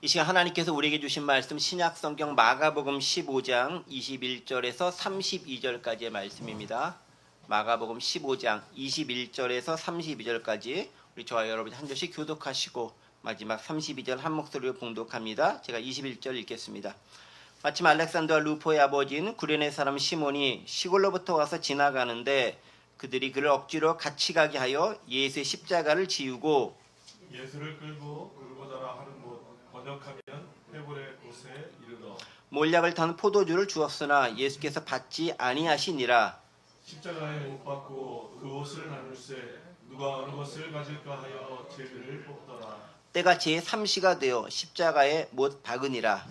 이 시간 하나님께서 우리에게 주신 말씀 신약성경 마가복음 15장 21절에서 32절까지의 말씀입니다. 마가복음 15장 21절에서 32절까지 우리 저와 여러분이 한 절씩 교독하시고 마지막 32절 한 목소리로 봉독합니다. 제가 21절 읽겠습니다. 마침 알렉산더와 루포의 아버지인 구레네 사람 시몬이 시골로부터 와서 지나가는데 그들이 그를 억지로 같이 가게 하여 예수의 십자가를 지우고 예수를 끌고 골고다라 하는 곳 번역하면 헤브레 곳에 이르러 몰약을 탄 포도주를 주었으나 예수께서 받지 아니하시니라. 십자가에 못 박고 그 옷을 나눌세 누가 어느 것을 가질까 하여 제비를 뽑더라. 때가 제3시가 되어 십자가에 못 박으니라.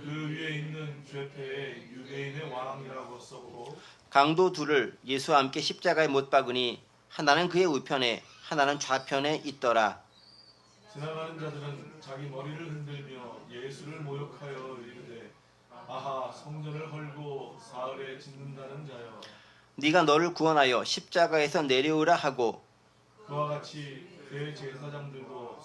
그 위에 있는 죄패에 유대인의 왕이라고 써고 강도 둘을 예수와 함께 십자가에 못 박으니 하나는 그의 우편에 하나는 좌편에 있더라. 지나가는 자들은 자기 머리를 흔들며 예수를 모욕하여 이르되 아하 성전을 헐고 사흘에 짓는다는 자여 네가 너를 구원하여 십자가에서 내려오라 하고 그와 같이 대제사장들도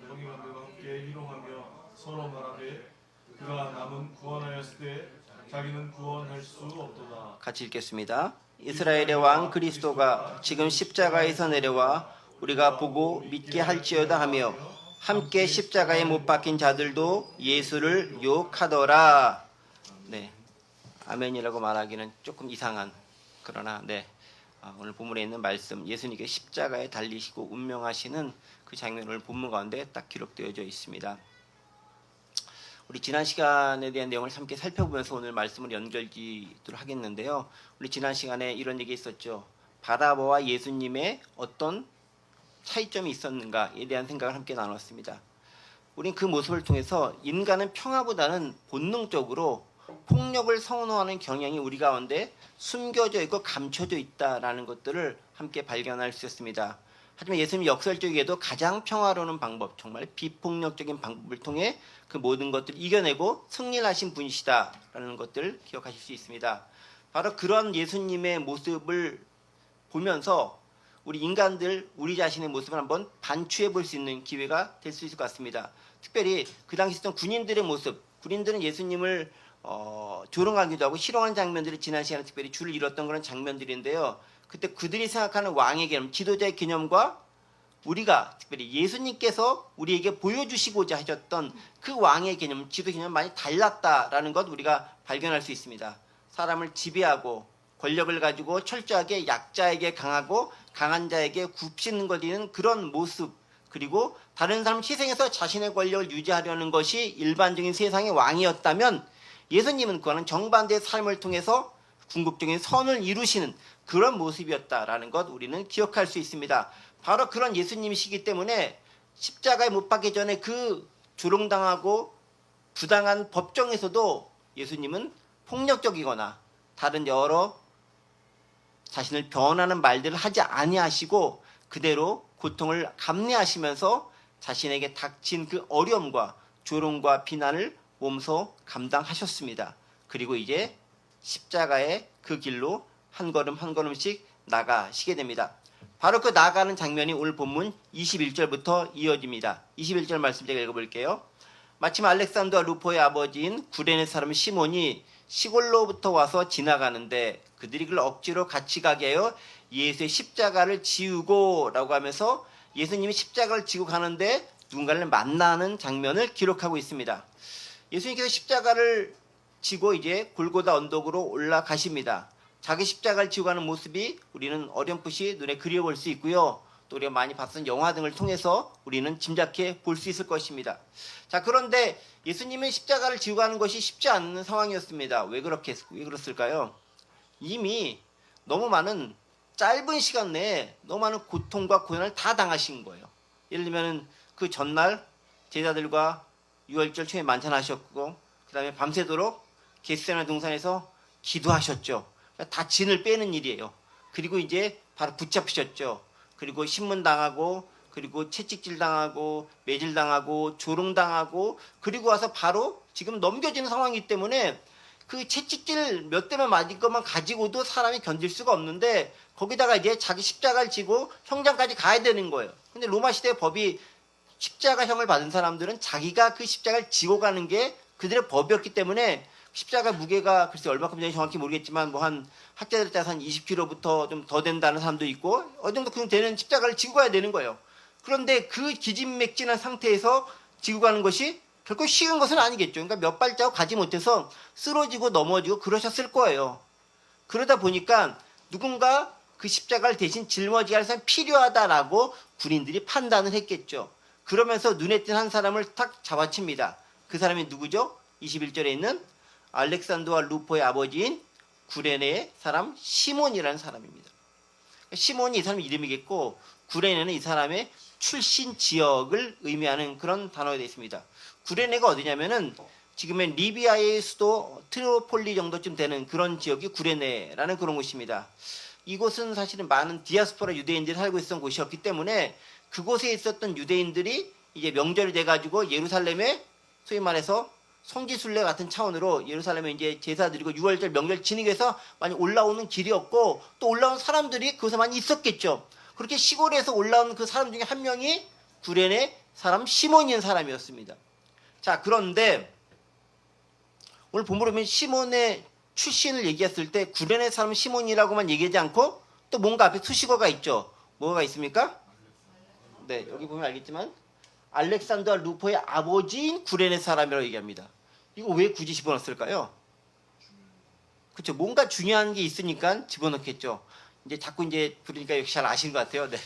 서기관들과 함께 희롱하며 서로 말하되 그가 남은 구원하였을 때 자기는 구원할 수 없도다. 같이 읽겠습니다. 이스라엘의 왕 그리스도가 지금 십자가에서 내려와 우리가 보고 믿게 할지어다 하며 함께 십자가에 못 박힌 자들도 예수를 욕하더라. 네, 아멘이라고 말하기는 조금 이상한 그러나 오늘 본문에 있는 말씀 예수님께 십자가에 달리시고 운명하시는 그 장면을 본문 가운데 딱 기록되어져 있습니다. 우리 지난 시간에 대한 내용을 함께 살펴보면서 오늘 말씀을 연결짓도록 하겠는데요. 우리 지난 시간에 이런 얘기 있었죠. 바라바와 예수님의 어떤 차이점이 있었는가에 대한 생각을 함께 나눴습니다. 우린 그 모습을 통해서 인간은 평화보다는 본능적으로 폭력을 선호하는 경향이 우리 가운데 숨겨져 있고 감춰져 있다라는 것들을 함께 발견할 수 있습니다. 하지만 예수님 역설적이게도 가장 평화로운 방법, 정말 비폭력적인 방법을 통해 그 모든 것들을 이겨내고 승리를 하신 분이시다라는 것들을 기억하실 수 있습니다. 바로 그런 예수님의 모습을 보면서 우리 인간들, 우리 자신의 모습을 한번 반추해 볼 수 있는 기회가 될 수 있을 것 같습니다. 특별히 그 당시 있었던 군인들의 모습, 군인들은 예수님을 조롱하기도 하고 희롱하는 장면들이 지난 시간에 특별히 줄을 잃었던 그런 장면들인데요. 그때 그들이 생각하는 왕의 개념, 지도자의 개념과 우리가 특별히 예수님께서 우리에게 보여주시고자 하셨던 그 왕의 개념, 지도 개념 많이 달랐다라는 것 우리가 발견할 수 있습니다. 사람을 지배하고 권력을 가지고 철저하게 약자에게 강하고 강한 자에게 굽히는 것이는 그런 모습, 그리고 다른 사람 희생해서 자신의 권력을 유지하려는 것이 일반적인 세상의 왕이었다면 예수님은 그와는 정반대의 삶을 통해서 궁극적인 선을 이루시는 그런 모습이었다라는 것 우리는 기억할 수 있습니다. 바로 그런 예수님이시기 때문에 십자가에 못 박기 전에 그 조롱당하고 부당한 법정에서도 예수님은 폭력적이거나 다른 여러 자신을 변하는 말들을 하지 아니하시고 그대로 고통을 감내하시면서 자신에게 닥친 그 어려움과 조롱과 비난을 몸소 감당하셨습니다. 그리고 이제 십자가의 그 길로 한 걸음 한 걸음씩 나가시게 됩니다. 바로 그 나가는 장면이 오늘 본문 21절부터 이어집니다. 21절 말씀 제가 읽어볼게요. 마침 알렉산더와 루포의 아버지인 구레네 사람 시몬이 시골로부터 와서 지나가는데 그들이 그를 억지로 같이 가게 하여 예수의 십자가를 지우고 라고 하면서 예수님이 십자가를 지고 가는데 누군가를 만나는 장면을 기록하고 있습니다. 예수님께서 십자가를 지고 이제 골고다 언덕으로 올라가십니다. 자기 십자가를 지고 가는 모습이 우리는 어렴풋이 눈에 그려볼 수 있고요. 또 우리가 많이 봤던 영화 등을 통해서 우리는 짐작해 볼 수 있을 것입니다. 자, 그런데 예수님은 십자가를 지고 가는 것이 쉽지 않은 상황이었습니다. 왜 그랬을까요? 이미 너무 많은 짧은 시간 내에 너무 많은 고통과 고난을 다 당하신 거예요. 예를 들면 그 전날 제자들과 유월절 초에 만찬하셨고 그 다음에 밤새도록 겟세마네 동산에서 기도하셨죠. 다 진을 빼는 일이에요. 그리고 이제 바로 붙잡히셨죠. 그리고 신문당하고 그리고 채찍질 당하고 매질 당하고 조롱 당하고 그리고 와서 바로 지금 넘겨지는 상황이기 때문에 그 채찍질 몇 대만 맞은 것만 가지고도 사람이 견딜 수가 없는데 거기다가 이제 자기 십자가를 지고 형장까지 가야 되는 거예요. 근데 로마 시대 법이 십자가형을 받은 사람들은 자기가 그 십자가를 지고 가는 게 그들의 법이었기 때문에 십자가 무게가 글쎄 얼마큼 되는지 정확히 모르겠지만 뭐 한 학자들에 따라서 한 20kg부터 좀 더 된다는 사람도 있고 어느 정도 그 되는 십자가를 지고 가야 되는 거예요. 그런데 그 기진맥진한 상태에서 지고 가는 것이 결코 쉬운 것은 아니겠죠. 그러니까 몇 발자국 가지 못해서 쓰러지고 넘어지고 그러셨을 거예요. 그러다 보니까 누군가 그 십자가를 대신 짊어지게 할 사람이 필요하다라고 군인들이 판단을 했겠죠. 그러면서 눈에 띈 한 사람을 탁 잡아칩니다. 그 사람이 누구죠? 21절에 있는 알렉산더와 루포의 아버지인 구레네의 사람 시몬이라는 사람입니다. 시몬이 이 사람 이름이겠고 구레네는 이 사람의 출신 지역을 의미하는 그런 단어가 되어 있습니다. 구레네가 어디냐면은 지금의 리비아의 수도 트리폴리 정도쯤 되는 그런 지역이 구레네라는 그런 곳입니다. 이곳은 사실은 많은 디아스포라 유대인들이 살고 있었던 곳이었기 때문에 그곳에 있었던 유대인들이 이제 명절이 돼가지고 예루살렘에 소위 말해서 성지순례 같은 차원으로 예루살렘에 이제 제사 드리고 6월절 명절 지내기 위해서 많이 올라오는 길이었고 또 올라온 사람들이 그곳에 많이 있었겠죠. 그렇게 시골에서 올라온 그 사람 중에 한 명이 구레네 사람 시몬이라는 사람이었습니다. 자, 그런데 오늘 본문을 보면 시몬의 출신을 얘기했을 때 구레네 사람 시몬이라고만 얘기하지 않고 또 뭔가 앞에 수식어가 있죠. 뭐가 있습니까? 네, 여기 보면 알겠지만 알렉산더와 루포의 아버지인 구레네 사람이라고 얘기합니다. 이거 왜 굳이 집어넣었을까요? 그렇죠. 뭔가 중요한 게 있으니까 집어넣겠죠. 이제 자꾸 이제 부르니까 역시 잘 아시는 것 같아요. 네,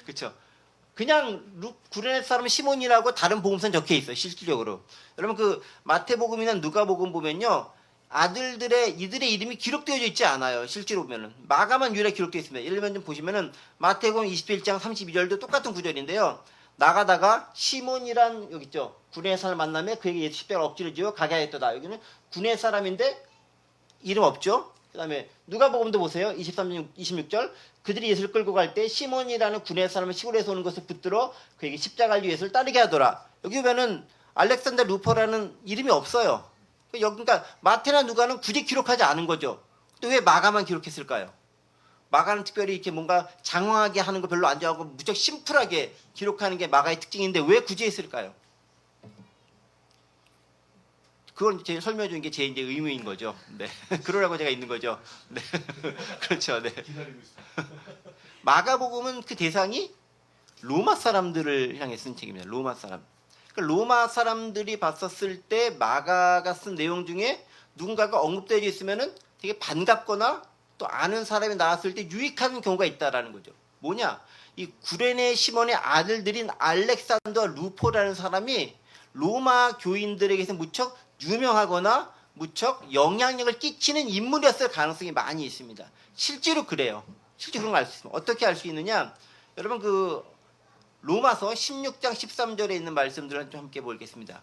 그렇죠. 그냥 구레네 사람 시몬이라고 다른 복음서는 적혀 있어요. 실질적으로. 여러분 그 마태복음이나 누가복음 보면요. 이들의 이름이 기록되어져 있지 않아요. 실제로 보면은. 마가만 유일하게 기록되어 있습니다. 예를 들면 좀 보시면은 마태복음 21장 32절도 똑같은 구절인데요. 나가다가 시몬이란 여기 있죠. 구레네 사람을 만나며 그에게 예수 십자가를 억지로 지어 가게 하였도다. 여기는 구레네 사람인데 이름 없죠. 그 다음에 누가복음도 보세요. 23장 26절 그들이 예수를 끌고 갈 때 시몬이라는 구레네 사람을 시골에서 오는 것을 붙들어 그에게 십자가를 위해 예수를 따르게 하더라. 여기 보면은 알렉산더 루퍼라는 이름이 없어요. 그러니까 마태나 누가는 굳이 기록하지 않은 거죠. 또 왜 마가만 기록했을까요? 마가는 특별히 이렇게 뭔가 장황하게 하는 거 별로 안 좋아하고 무척 심플하게 기록하는 게 마가의 특징인데 왜 굳이 했을까요? 그건 제가 설명해 주는 게 제 이제 의무인 거죠. 네. 그러라고 제가 있는 거죠. 네. 그렇죠. 네. 기다리고 있습니다. 마가복음은 그 대상이 로마 사람들을 향해 쓴 책입니다. 로마 사람. 그러니까 로마 사람들이 봤었을 때 마가가 쓴 내용 중에 누군가가 언급되어 있으면은 되게 반갑거나 또 아는 사람이 나왔을 때 유익한 경우가 있다라는 거죠. 뭐냐? 이 구레네 시몬의 아들들인 알렉산더와 루포라는 사람이 로마 교인들에게서 무척 유명하거나 무척 영향력을 끼치는 인물이었을 가능성이 많이 있습니다. 실제로 그래요. 실제로 그런 걸 알 수 있습니다. 어떻게 알 수 있느냐? 여러분 그 로마서 16장 13절에 있는 말씀들을 좀 함께 보겠습니다.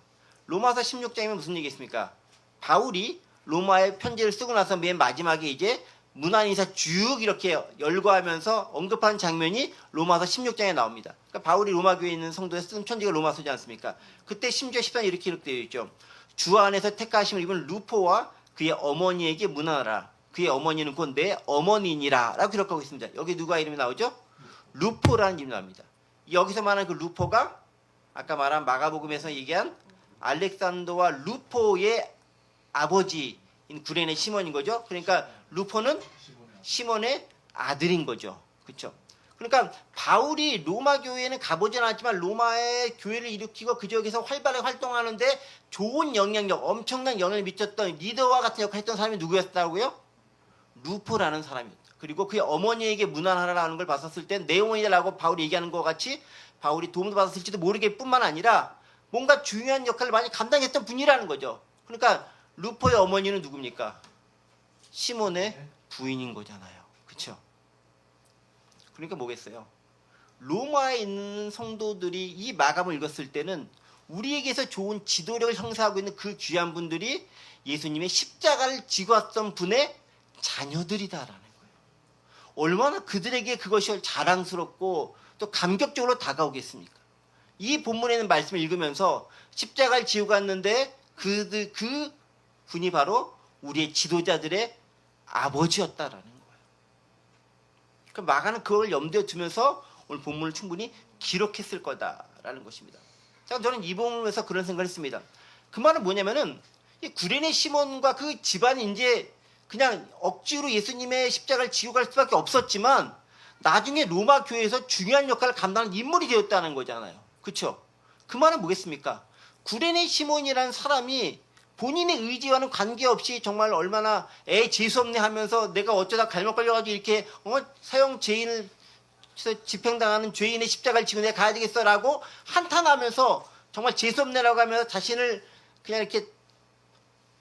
로마서 16장이면 무슨 얘기겠습니까? 바울이 로마에 편지를 쓰고 나서 맨 마지막에 이제 문안인사 쭉 이렇게 열거하면서 언급한 장면이 로마서 16장에 나옵니다. 그러니까 바울이 로마 교회에 있는 성도에 쓴 편지가 로마서지 않습니까? 그때 심지어 10장에 이렇게 기록되어 있죠. 주 안에서 택하심을 입은 루포와 그의 어머니에게 문안하라. 그의 어머니는 곧 내 어머니니라 라고 기록하고 있습니다. 여기 누가 이름이 나오죠? 루포라는 이름이 나옵니다. 여기서 말하는 그 루포가 아까 말한 마가복음에서 얘기한 알렉산더와 루포의 아버지인 구레네 시몬인 거죠. 그러니까 루포는 시몬의 아들인 거죠. 그렇죠? 그러니까 바울이 로마 교회에는 가보진 않았지만 로마의 교회를 일으키고 그 지역에서 활발하게 활동하는데 좋은 영향력, 엄청난 영향을 미쳤던 리더와 같은 역할을 했던 사람이 누구였다고요? 루포라는 사람이었다. 그리고 그의 어머니에게 문안하라는 걸 봤었을 때 내 어머니라고 바울이 얘기하는 것 같이 바울이 도움도 받았을지도 모르게 뿐만 아니라 뭔가 중요한 역할을 많이 감당했던 분이라는 거죠. 그러니까 루포의 어머니는 누굽니까? 시몬의 부인인 거잖아요. 그렇죠? 그러니까 뭐겠어요? 로마에 있는 성도들이 이 마감을 읽었을 때는 우리에게서 좋은 지도력을 형성하고 있는 그 귀한 분들이 예수님의 십자가를 지고 왔던 분의 자녀들이다라는 거예요. 얼마나 그들에게 그것이 자랑스럽고 또 감격적으로 다가오겠습니까? 이 본문에는 말씀을 읽으면서 십자가를 지고 갔는데 그 분이 바로 우리의 지도자들의 아버지였다라는 거예요. 그러니까 마가는 그걸 염두에 두면서 오늘 본문을 충분히 기록했을 거다라는 있다라는 것입니다. 자, 저는 이 부분에서 그런 생각을 했습니다. 그 말은 뭐냐면은 이 구레네 시몬과 그 집안이 이제 그냥 억지로 예수님의 십자가를 지고 갈 수밖에 없었지만 나중에 로마 교회에서 중요한 역할을 감당하는 인물이 되었다는 거잖아요. 그렇죠? 그 말은 뭐겠습니까? 구레네 시몬이라는 사람이 본인의 의지와는 관계없이 정말 얼마나 재수없네 하면서 내가 어쩌다 갈목 걸려가지고 이렇게 사형 죄인을 집행당하는 죄인의 십자가를 지고 내가 가야 되겠어라고 한탄하면서 정말 재수없네라고 하면서 자신을 그냥 이렇게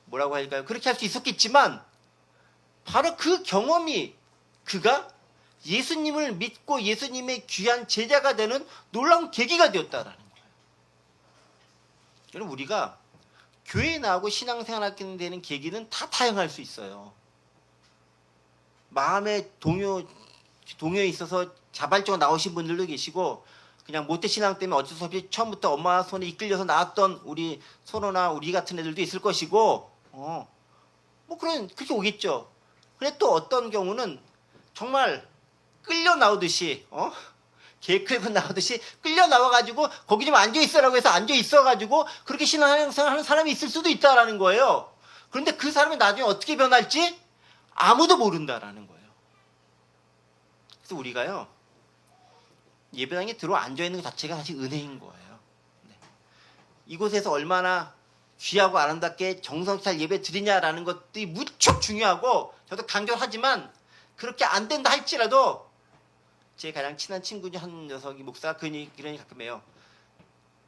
뭐라고 할까요? 그렇게 할 수 있었겠지만 바로 그 경험이 그가 예수님을 믿고 예수님의 귀한 제자가 되는 놀라운 계기가 되었다라는 거예요. 여러분, 우리가 교회에 나오고 신앙생활하게 되는 계기는 다 다양할 수 있어요. 마음의 동요에 있어서 자발적으로 나오신 분들도 계시고 그냥 모태신앙 때문에 어쩔 수 없이 처음부터 엄마 손에 이끌려서 나왔던 우리 선호나 우리 같은 애들도 있을 것이고 뭐 그렇게 오겠죠. 근데 또 어떤 경우는 정말 끌려 나오듯이 개 끌고 나오듯이 끌려 나와가지고 거기 좀 앉아 있어라고 해서 앉아 있어가지고 그렇게 신앙생활하는 사람이 있을 수도 있다라는 거예요. 그런데 그 사람이 나중에 어떻게 변할지 아무도 모른다라는 거예요. 그래서 우리가요 예배당에 들어 앉아 있는 것 자체가 사실 은혜인 거예요. 네. 이곳에서 얼마나 귀하고 아름답게 정성스레 잘 예배 드리냐라는 것들이 무척 중요하고 저도 강조하지만 그렇게 안 된다 할지라도 제 가장 친한 친구 중 한 녀석이 목사가 그런 얘기 가끔 해요.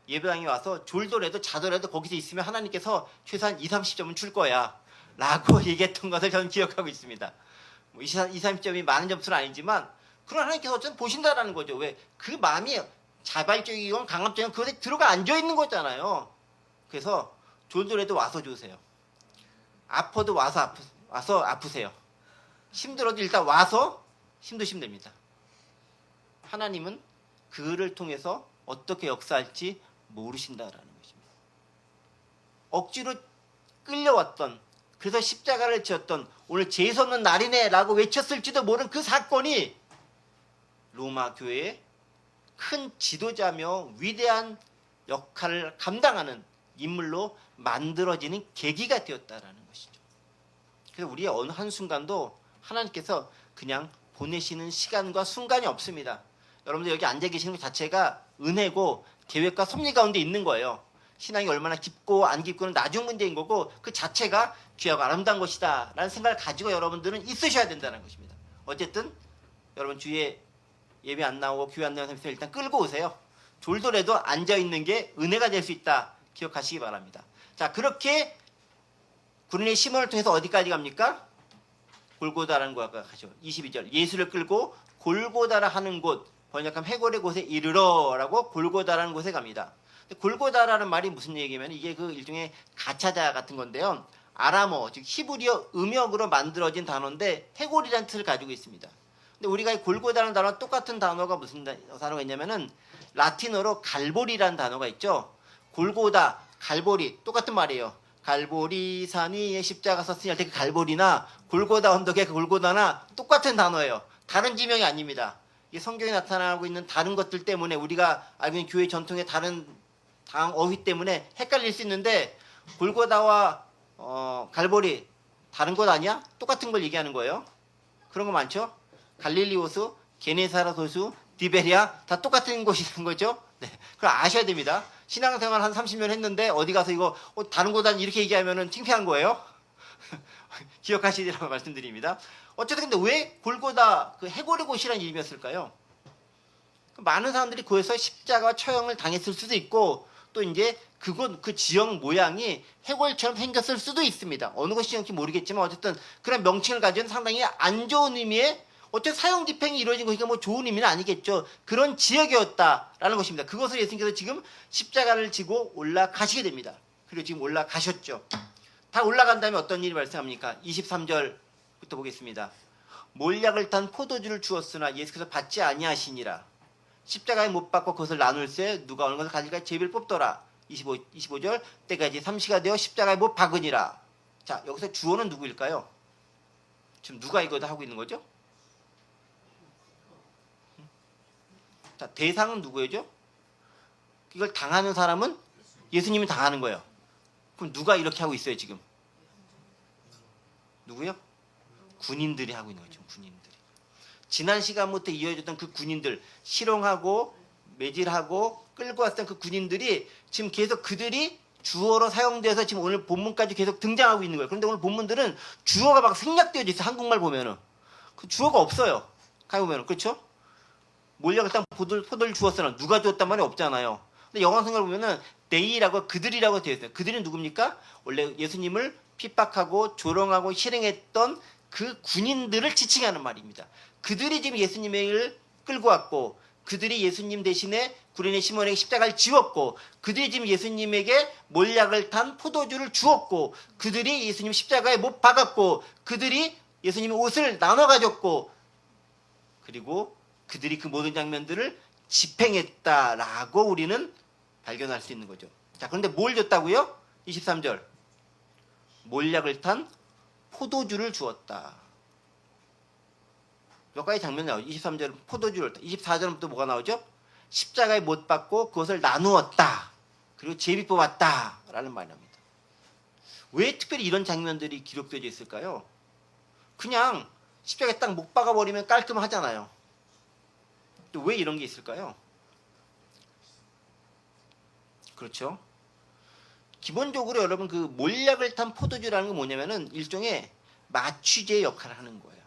예배당에 와서 졸더라도 자더라도 거기서 있으면 하나님께서 최소한 2, 30점은 줄 거야 라고 얘기했던 것을 저는 기억하고 있습니다. 뭐 2, 30점이 많은 점수는 아니지만 그런 하나님께서 어쨌든 보신다라는 거죠. 왜? 그 마음이 자발적이건 강압적이건 그것에 들어가 앉아있는 거잖아요. 그래서 졸더라도 와서 주세요. 아파도 와서 아프세요. 힘들어도 일단 와서 힘드시면 됩니다. 하나님은 그를 통해서 어떻게 역사할지 모르신다라는 것입니다. 억지로 끌려왔던 그래서 십자가를 지었던 오늘 재수없는 날이네 라고 외쳤을지도 모르는 그 사건이 로마 교회의 큰 지도자며 위대한 역할을 감당하는 인물로 만들어지는 계기가 되었다라는 것이죠. 그래서 우리의 어느 한순간도 하나님께서 그냥 보내시는 시간과 순간이 없습니다. 여러분들 여기 앉아 계시는 것 자체가 은혜고 계획과 섭리 가운데 있는 거예요. 신앙이 얼마나 깊고 안 깊고는 나중 문제인 거고 그 자체가 귀하고 아름다운 것이다 라는 생각을 가지고 여러분들은 있으셔야 된다는 것입니다. 어쨌든 여러분 주위에 예배 안 나오고 교회 안 나오는 사람들 일단 끌고 오세요. 졸더라도 앉아있는 게 은혜가 될 수 있다 기억하시기 바랍니다. 자, 그렇게 구레네 시몬을 통해서 어디까지 갑니까? 골고다라는 곳에 가죠. 22절 예수를 끌고 골고다라 하는 곳 번역하면 해골의 곳에 이르러라고 골고다라는 곳에 갑니다. 골고다라는 말이 무슨 얘기냐면 이게 그 일종의 가차자 같은 건데요. 아람어 즉 히브리어 음역으로 만들어진 단어인데 해골이라는 뜻을 가지고 있습니다. 근데 우리가 이 골고다라는 단어와 똑같은 단어가 무슨 단어가 있냐면은 라틴어로 갈보리라는 단어가 있죠. 골고다, 갈보리 똑같은 말이에요. 갈보리 산 위에 십자가 섰으니 할 때 그 갈보리나 골고다 언덕의 그 골고다나 똑같은 단어예요. 다른 지명이 아닙니다. 이 성경에 나타나고 있는 다른 것들 때문에 우리가 알고 있는 교회 전통의 다른 어휘 때문에 헷갈릴 수 있는데 골고다와 갈보리 다른 것 아니야? 똑같은 걸 얘기하는 거예요. 그런 거 많죠? 갈릴리 호수, 게네사렛 호수, 디베리아 다 똑같은 곳이라는 거죠. 네, 그걸 아셔야 됩니다. 신앙생활 한 30년 했는데 어디 가서 이거 다른 곳 아니 이렇게 얘기하면은 창피한 거예요. 기억하시리라고 말씀드립니다. 어쨌든 근데 왜 골고다 그 해골의 곳이라는 이름이었을까요? 많은 사람들이 거기서 십자가 처형을 당했을 수도 있고 또 이제 그곳 그 지역 모양이 해골처럼 생겼을 수도 있습니다. 어느 곳인지 모르겠지만 어쨌든 그런 명칭을 가진 상당히 안 좋은 의미의 어쨌든 사형 집행이 이루어진 것이니까 뭐 좋은 의미는 아니겠죠. 그런 지역이었다라는 것입니다. 그것을 예수님께서 지금 십자가를 지고 올라가시게 됩니다. 그리고 지금 올라가셨죠. 다 올라간 다음에 어떤 일이 발생합니까? 23절부터 보겠습니다. 몰약을 탄 포도주를 주었으나 예수께서 받지 아니하시니라. 십자가에 못 박고 그것을 나눌세 누가 어느 것을 가질까 제비를 뽑더라. 25절 때까지 삼시가 되어 십자가에 못 박으니라. 자, 여기서 주어는 누구일까요? 지금 누가 이거 다 하고 있는 거죠? 자, 대상은 누구예요? 이걸 당하는 사람은 예수님이 당하는 거예요. 그럼 누가 이렇게 하고 있어요 지금? 누구요? 군인들이 하고 있는 거죠. 군인들이. 지난 시간부터 이어졌던 그 군인들, 실용하고 매질하고 끌고 왔던 그 군인들이 지금 계속 그들이 주어로 사용돼서 지금 오늘 본문까지 계속 등장하고 있는 거예요. 그런데 오늘 본문들은 주어가 막 생략되어져 있어요. 한국말 보면은. 그 주어가 없어요. 가만 보면은. 그렇죠? 몰려가 딱 포도를 주었으나 누가 주었단 말이 없잖아요. 근데 영어 성경을 보면은 they라고 그들이라고 되어 있어요. 그들은 누굽니까? 원래 예수님을 핍박하고 조롱하고 실행했던 그 군인들을 지칭하는 말입니다. 그들이 지금 예수님을 끌고 왔고 그들이 예수님 대신에 구레네 시몬에게 십자가를 지웠고 그들이 지금 예수님에게 몰약을 탄 포도주를 주었고 그들이 예수님 십자가에 못 박았고 그들이 예수님의 옷을 나눠 가졌고 그리고 그들이 그 모든 장면들을 집행했다라고 우리는 발견할 수 있는 거죠. 자, 그런데 뭘 줬다고요? 23절. 몰약을 탄 포도주를 주었다. 몇 가지 장면이 나오죠. 23절은 포도주를, 24절은 또 뭐가 나오죠? 십자가에 못 박고 그것을 나누었다. 그리고 제비 뽑았다. 라는 말이 납니다. 왜 특별히 이런 장면들이 기록되어 있을까요? 그냥 십자가에 딱 못 박아버리면 깔끔하잖아요. 또 왜 이런 게 있을까요? 그렇죠? 기본적으로 여러분 그 몰약을 탄 포도주라는 건 뭐냐면은 일종의 마취제 역할을 하는 거예요.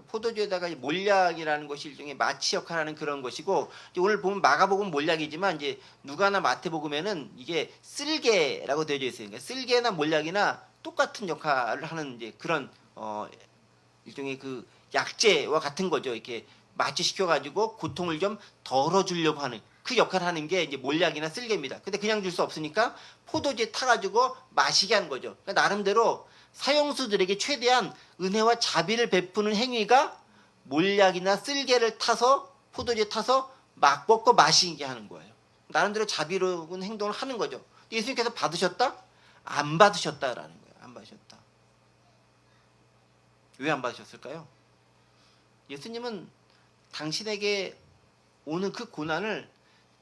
포도주에다가 몰약이라는 것이 일종의 마취 역할을 하는 그런 것이고 오늘 보면 마가복음 몰약이지만 이제 누가나 마태복음에는 이게 쓸개라고 되어져 있어요. 그러니까 쓸개나 몰약이나 똑같은 역할을 하는 이제 그런 일종의 그 약재와 같은 거죠. 이렇게 마취시켜 가지고 고통을 좀 덜어주려고 하는 그 역할을 하는 게 이제 몰약이나 쓸개입니다. 근데 그냥 줄 수 없으니까 포도주에 타가지고 마시게 하는 거죠. 그러니까 나름대로 사형수들에게 최대한 은혜와 자비를 베푸는 행위가 몰약이나 쓸개를 타서 포도주에 타서 막 먹고 마시게 하는 거예요. 나름대로 자비로운 행동을 하는 거죠. 예수님께서 받으셨다? 안 받으셨다라는 거예요. 안 받으셨다. 왜 안 받으셨을까요? 예수님은 당신에게 오는 그 고난을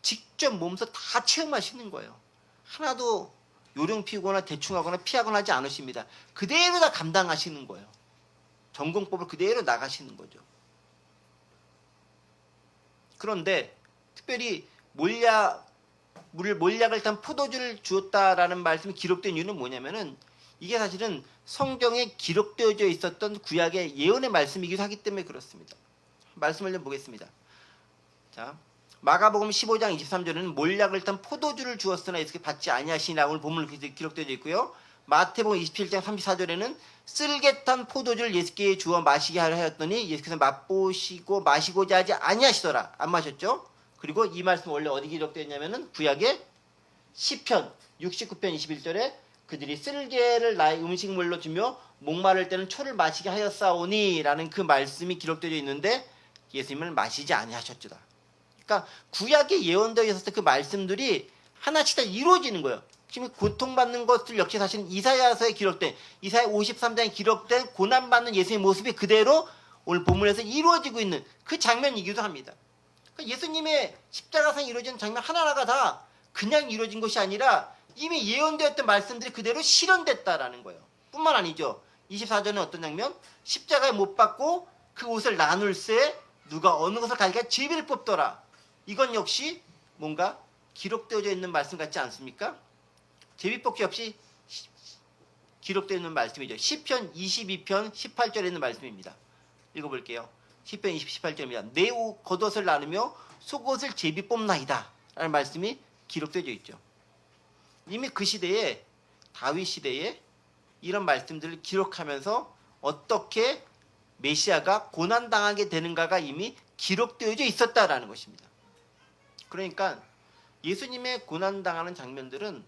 직접 몸소 다 체험하시는 거예요. 하나도 요령 피우거나 대충 하거나 피하거나 하지 않으십니다. 그대로 다 감당하시는 거예요. 전공법을 그대로 나가시는 거죠. 그런데 특별히 몰약을 탄 포도주를 주었다라는 말씀이 기록된 이유는 뭐냐면은 이게 사실은 성경에 기록되어져 있었던 구약의 예언의 말씀이기도 하기 때문에 그렇습니다. 말씀을 좀 보겠습니다. 자, 마가복음 15장 23절에는 몰약을 탄 포도주를 주었으나 예수께 받지 아니하시니라 오늘 본문을 기록되어 있고요. 마태복음 27장 34절에는 쓸개 탄 포도주를 예수께 주어 마시게 하려 하였더니 예수께서 맛보시고 마시고자 하지 아니하시더라. 안 마셨죠? 그리고 이 말씀 원래 어디 기록되어 있냐면은 구약의 시편 69편 21절에 그들이 쓸개를 나의 음식물로 주며 목마를 때는 초를 마시게 하였사오니 라는 그 말씀이 기록되어 있는데 예수님을 마시지 아니하셨도다. 그러니까 구약에 예언되어 있었던 그 말씀들이 하나씩 다 이루어지는 거예요. 지금 고통받는 것들 역시 사실은 이사야서에 기록된 이사야 53장에 기록된 고난받는 예수님의 모습이 그대로 오늘 본문에서 이루어지고 있는 그 장면이기도 합니다. 그러니까 예수님의 십자가상에 이루어지는 장면 하나하나가 다 그냥 이루어진 것이 아니라 이미 예언되었던 말씀들이 그대로 실현됐다라는 거예요. 뿐만 아니죠. 24절은 어떤 장면? 십자가에 못 박고 그 옷을 나눌세 누가 어느 것을 가지고 제비를 뽑더라. 이건 역시 뭔가 기록되어져 있는 말씀 같지 않습니까? 제비 뽑기 없이 기록되어 있는 말씀이죠. 시편 22편 18절에 있는 말씀입니다. 읽어볼게요. 시편 18절입니다. 내 겉옷을 나누며 속옷을 제비 뽑나이다 라는 말씀이 기록되어져 있죠. 이미 그 시대에 다윗 시대에 이런 말씀들을 기록하면서 어떻게 메시아가 고난당하게 되는가가 이미 기록되어져 있었다라는 것입니다. 그러니까 예수님의 고난당하는 장면들은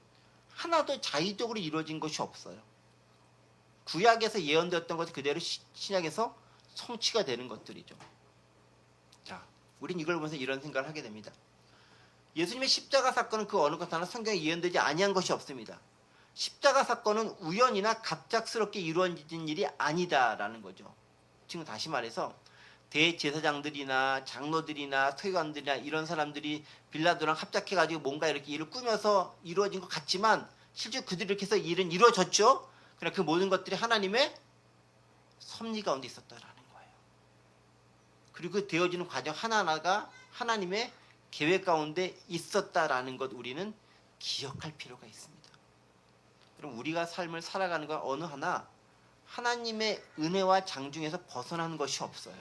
하나도 자의적으로 이루어진 것이 없어요. 구약에서 예언되었던 것이 그대로 신약에서 성취가 되는 것들이죠. 자, 우린 이걸 보면서 이런 생각을 하게 됩니다. 예수님의 십자가 사건은 그 어느 것 하나 성경에 예언되지 아니한 것이 없습니다. 십자가 사건은 우연이나 갑작스럽게 이루어진 일이 아니다라는 거죠. 지금 다시 말해서 대제사장들이나 장로들이나 서기관들이나 이런 사람들이 빌라도랑 합작해가지고 뭔가 이렇게 일을 꾸며서 이루어진 것 같지만 실제 그들이 이렇게 해서 일은 이루어졌죠. 그러나 그 모든 것들이 하나님의 섭리 가운데 있었다라는 거예요. 그리고 그 되어지는 과정 하나하나가 하나님의 계획 가운데 있었다라는 것 우리는 기억할 필요가 있습니다. 그럼 우리가 삶을 살아가는 건 어느 하나 하나님의 은혜와 장중에서 벗어나는 것이 없어요.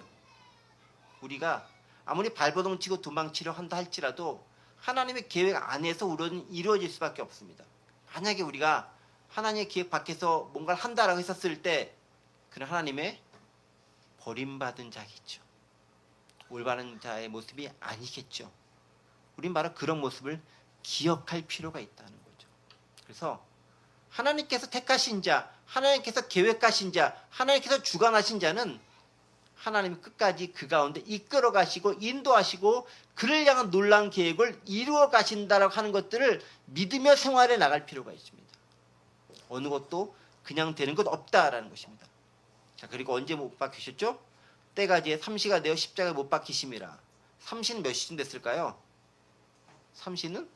우리가 아무리 발버둥 치고 도망치려 한다 할지라도 하나님의 계획 안에서 우리는 이루어질 수밖에 없습니다. 만약에 우리가 하나님의 계획 밖에서 뭔가를 한다라고 했었을 때 그는 하나님의 버림받은 자겠죠. 올바른 자의 모습이 아니겠죠. 우린 바로 그런 모습을 기억할 필요가 있다는 거죠. 그래서 하나님께서 택하신 자, 하나님께서 계획하신 자, 하나님께서 주관하신 자는 하나님이 끝까지 그 가운데 이끌어 가시고 인도하시고 그를 향한 놀라운 계획을 이루어 가신다라고 하는 것들을 믿으며 생활해 나갈 필요가 있습니다. 어느 것도 그냥 되는 것 없다라는 것입니다. 자, 그리고 언제 못 박히셨죠? 때가 이제 3시가 되어 십자가에 못 박히심이라. 3시는 몇 시쯤 됐을까요? 3시는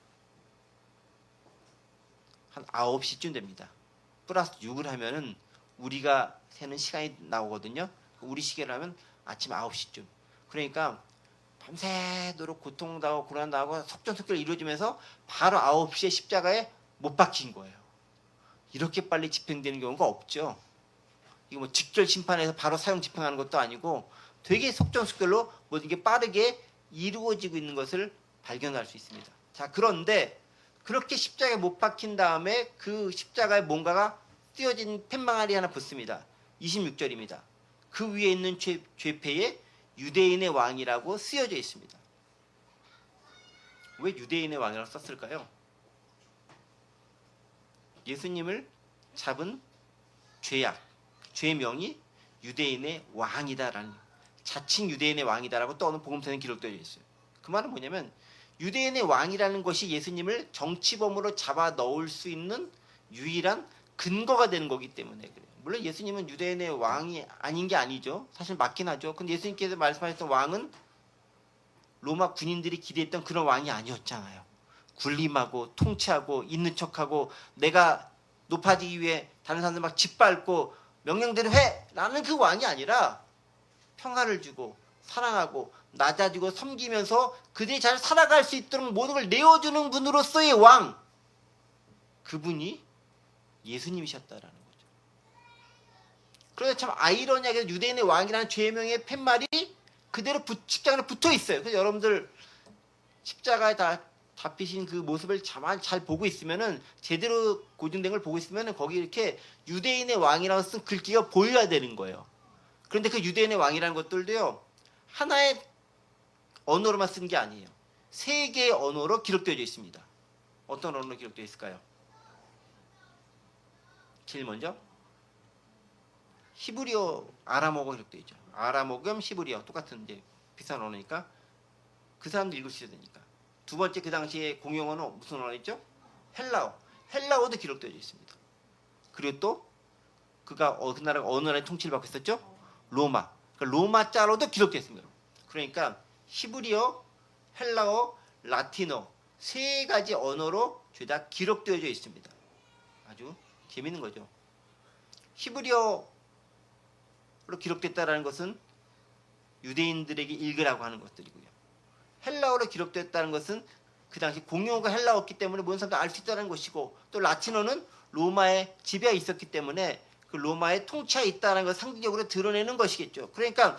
한 9시쯤 됩니다. 플러스 6을 하면은 우리가 세는 시간이 나오거든요. 우리 시계를 하면 아침 9시쯤. 그러니까 밤새도록 고통당하고 고난당하고 속전속결 이루어지면서 바로 9시에 십자가에 못 박힌 거예요. 이렇게 빨리 집행되는 경우가 없죠. 이거 뭐 직결 심판에서 바로 사형 집행하는 것도 아니고 되게 속전속결로 모든 게 빠르게 이루어지고 있는 것을 발견할 수 있습니다. 자, 그런데 그렇게 십자가에 못 박힌 다음에 그 십자가에 뭔가가 띄어진 팻망아리 하나 붙습니다. 26절입니다. 그 위에 있는 죄패에 유대인의 왕이라고 쓰여져 있습니다. 왜 유대인의 왕이라고 썼을까요? 예수님을 잡은 죄악, 죄명이 유대인의 왕이다라는, 자칭 유대인의 왕이다라고 또 어느 복음서에 기록되어 있어요. 그 말은 뭐냐면 유대인의 왕이라는 것이 예수님을 정치범으로 잡아 넣을 수 있는 유일한 근거가 되는 거기 때문에 그래요. 물론 예수님은 유대인의 왕이 아닌 게 아니죠. 사실 맞긴 하죠. 근데 예수님께서 말씀하셨던 왕은 로마 군인들이 기대했던 그런 왕이 아니었잖아요. 군림하고 통치하고 있는 척하고 내가 높아지기 위해 다른 사람들 막 짓밟고 명령대로 해! 라는 그 왕이 아니라 평화를 주고 사랑하고 낮아지고 섬기면서 그들이 잘 살아갈 수 있도록 모든 걸 내어주는 분으로서의 왕, 그분이 예수님이셨다라는 거죠. 그래서 참 아이러니하게 유대인의 왕이라는 죄명의 팻말이 그대로 십자가에 붙어 있어요. 그래서 여러분들 십자가에 다 잡히신 그 모습을 잘 보고 있으면은, 제대로 고증된 걸 보고 있으면은 거기 이렇게 유대인의 왕이라고 쓴 글귀가 보여야 되는 거예요. 그런데 그 유대인의 왕이라는 것들도요, 하나의 언어로만 쓴 게 아니에요. 세 개의 언어로 기록되어 있습니다. 어떤 언어로 기록되어 있을까요? 제일 먼저 히브리어, 아람어가 기록되어 있죠. 아람어금 히브리어 똑같은 이제 비슷한 언어니까 그 사람도 읽을 수 있어야 되니까. 두 번째, 그 당시에 공용 언어 무슨 언어였죠? 헬라어. 헬라어도 기록되어 있습니다. 그리고 또 그가 그 나라가 어느 나라의 통치를 받고 있었죠? 로마. 그러니까 로마 자로도 기록되어 있습니다. 그러니까 히브리어, 헬라어, 라틴어 세 가지 언어로 죄다 기록되어져 있습니다. 아주 재밌는 거죠. 히브리어로 기록됐다라는 것은 유대인들에게 읽으라고 하는 것들이고요. 헬라어로 기록됐다는 것은 그 당시 공용어가 헬라어였기 때문에 모든 사람도 알 수 있다는 것이고, 또 라틴어는 로마의 지배가 있었기 때문에 그 로마의 통치가 있다는 것을 상징적으로 드러내는 것이겠죠. 그러니까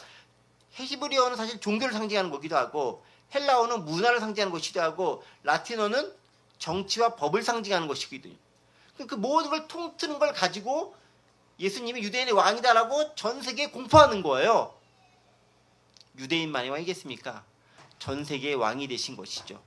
히브리어는 사실 종교를 상징하는 거기도 하고, 헬라어는 문화를 상징하는 것이기도 하고, 라틴어는 정치와 법을 상징하는 것이거든요. 그 모든 걸 통틀은 걸 가지고 예수님이 유대인의 왕이다라고 전 세계에 공포하는 거예요. 유대인만의 왕이겠습니까? 전 세계의 왕이 되신 것이죠.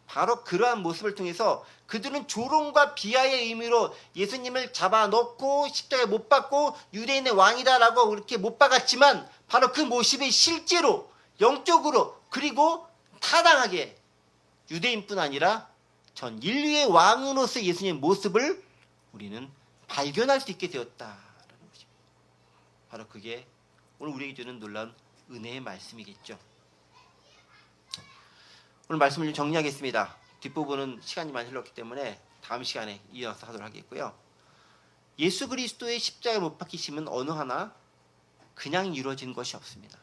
바로 그러한 모습을 통해서 그들은 조롱과 비하의 의미로 예수님을 잡아놓고 십자가에 못 박고 유대인의 왕이다라고 그렇게 못 박았지만, 바로 그 모습이 실제로 영적으로 그리고 타당하게 유대인뿐 아니라 전 인류의 왕으로서 예수님의 모습을 우리는 발견할 수 있게 되었다라는 것입니다. 바로 그게 오늘 우리에게 주는 놀라운 은혜의 말씀이겠죠. 오늘 말씀을 좀 정리하겠습니다. 뒷부분은 시간이 많이 흘렀기 때문에 다음 시간에 이어서 하도록 하겠고요. 예수 그리스도의 십자가에 못 박히심은 어느 하나 그냥 이루어진 것이 없습니다.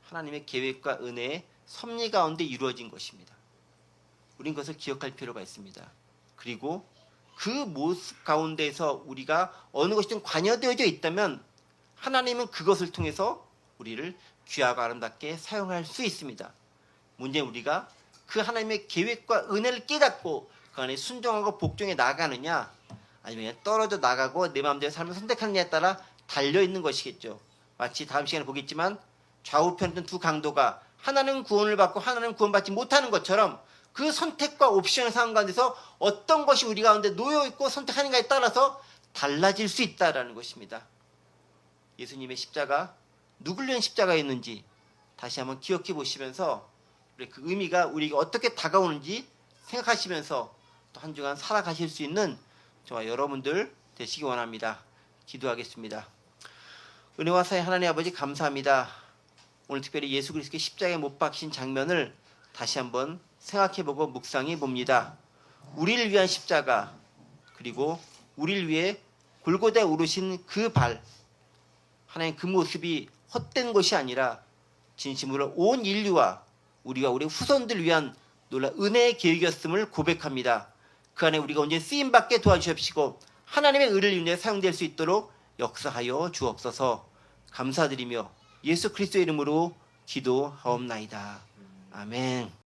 하나님의 계획과 은혜의 섭리 가운데 이루어진 것입니다. 우린 그것을 기억할 필요가 있습니다. 그리고 그 모습 가운데에서 우리가 어느 것이든 관여되어져 있다면 하나님은 그것을 통해서 우리를 귀하고 아름답게 사용할 수 있습니다. 문제는 우리가 그 하나님의 계획과 은혜를 깨닫고 그 안에 순종하고 복종해 나가느냐, 아니면 떨어져 나가고 내 마음대로 삶을 선택하느냐에 따라 달려있는 것이겠죠. 마치 다음 시간에 보겠지만 좌우편 두 강도가 하나는 구원을 받고 하나는 구원받지 못하는 것처럼 그 선택과 옵션의 상황 가운데서 어떤 것이 우리 가운데 놓여있고 선택하는가에 따라서 달라질 수 있다는 것입니다. 예수님의 십자가, 누굴 위한 십자가였는지 다시 한번 기억해 보시면서 그 의미가 우리에게 어떻게 다가오는지 생각하시면서 또 한 주간 살아가실 수 있는 저와 여러분들 되시기 원합니다. 기도하겠습니다. 은혜와 사의 하나님 아버지 감사합니다. 오늘 특별히 예수 그리스도의 십자가에 못 박힌 장면을 다시 한번 생각해보고 묵상해 봅니다. 우리를 위한 십자가, 그리고 우리를 위해 골고다에 오르신 그 발, 하나님 그 모습이 헛된 것이 아니라 진심으로 온 인류와 우리와 우리 후손들 위한 놀라운 은혜의 계획이었음을 고백합니다. 그 안에 우리가 언제 쓰임받게 도와주십시고 하나님의 의를 위해 사용될 수 있도록 역사하여 주옵소서. 감사드리며 예수 그리스도의 이름으로 기도하옵나이다. 아멘.